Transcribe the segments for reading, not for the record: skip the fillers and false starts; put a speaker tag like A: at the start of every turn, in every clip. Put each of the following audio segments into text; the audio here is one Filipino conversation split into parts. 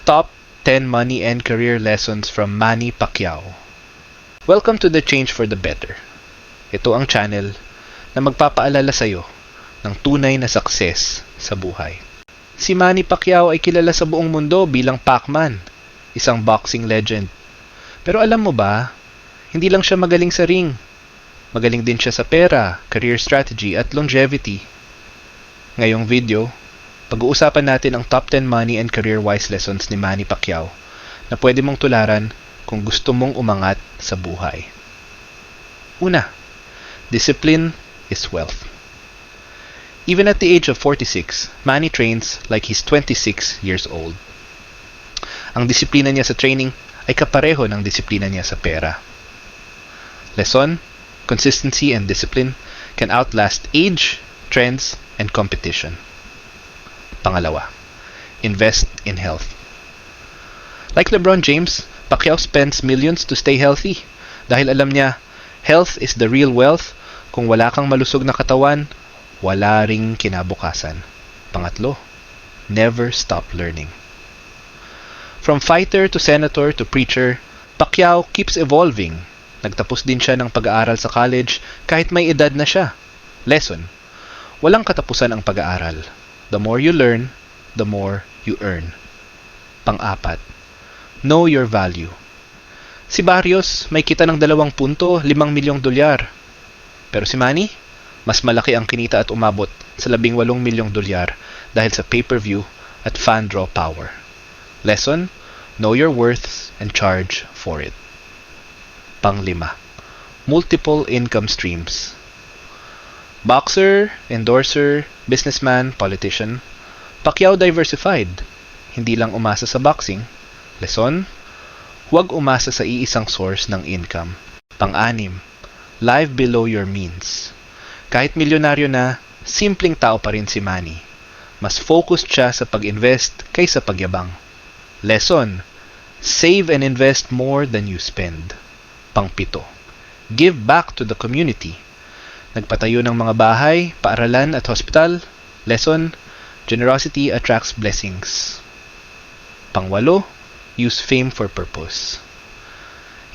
A: Top 10 Money and Career Lessons from Manny Pacquiao. Welcome to the Change for the Better. Ito ang channel na magpapaalala sa iyo ng tunay na success sa buhay. Si Manny Pacquiao ay kilala sa buong mundo bilang Pac-Man, isang boxing legend. Pero alam mo ba, hindi lang siya magaling sa ring. Magaling din siya sa pera, career strategy at longevity. Ngayong video, pag-uusapan natin ang top 10 money and career-wise lessons ni Manny Pacquiao na pwede mong tularan kung gusto mong umangat sa buhay. Una, discipline is wealth. Even at the age of 46, Manny trains like he's 26 years old. Ang disiplina niya sa training ay kapareho ng disiplina niya sa pera. Lesson, consistency and discipline can outlast age, trends, and competition. Pangalawa, invest in health. Like LeBron James, Pacquiao spends millions to stay healthy dahil alam niya, health is the real wealth. Kung wala kang malusog na katawan, wala ring kinabukasan. Pangatlo, never stop learning. From fighter to senator to preacher, Pacquiao keeps evolving. Nagtapos din siya ng pag-aaral sa college kahit may edad na siya. Lesson, walang katapusan ang pag-aaral. The more you learn, the more you earn. Pang-apat, know your value. Si Barrios may kita ng 2.5 milyong dolyar. Pero si Manny, mas malaki ang kinita at umabot sa 18 milyong dolyar dahil sa pay-per-view at fan draw power. Lesson, know your worth and charge for it. Pang-5, multiple income streams. Boxer, endorser, businessman, politician, Pacquiao diversified. Hindi lang umasa sa boxing. Lesson, huwag umasa sa iisang source ng income. Pang-6, live below your means. Kahit milyonaryo na, simpleng tao pa rin si Manny. Mas focused siya sa pag-invest kaysa pagyabang. Lesson, save and invest more than you spend. Pang-7, give back to the community. Nagpatayo ng mga bahay, paaralan at hospital. Lesson, generosity attracts blessings. Pang-8, use fame for purpose.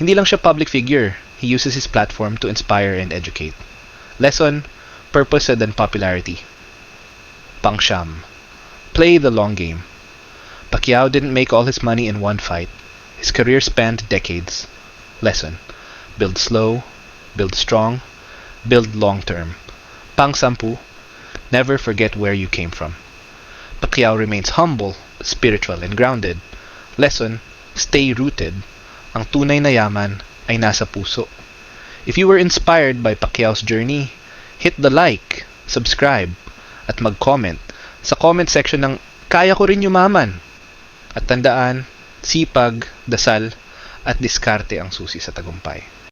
A: Hindi lang siya public figure, he uses his platform to inspire and educate. Lesson, purpose than popularity. Pang-9, play the long game. Pacquiao didn't make all his money in one fight. His career spanned decades. Lesson, build slow, build strong, build long-term. Pang-10, never forget where you came from. Pacquiao remains humble, spiritual, and grounded. Lesson, stay rooted. Ang tunay na yaman ay nasa puso. If you were inspired by Pacquiao's journey, hit the like, subscribe, at mag-comment sa comment section ng kaya ko rin yumaman. At tandaan, sipag, dasal, at diskarte ang susi sa tagumpay.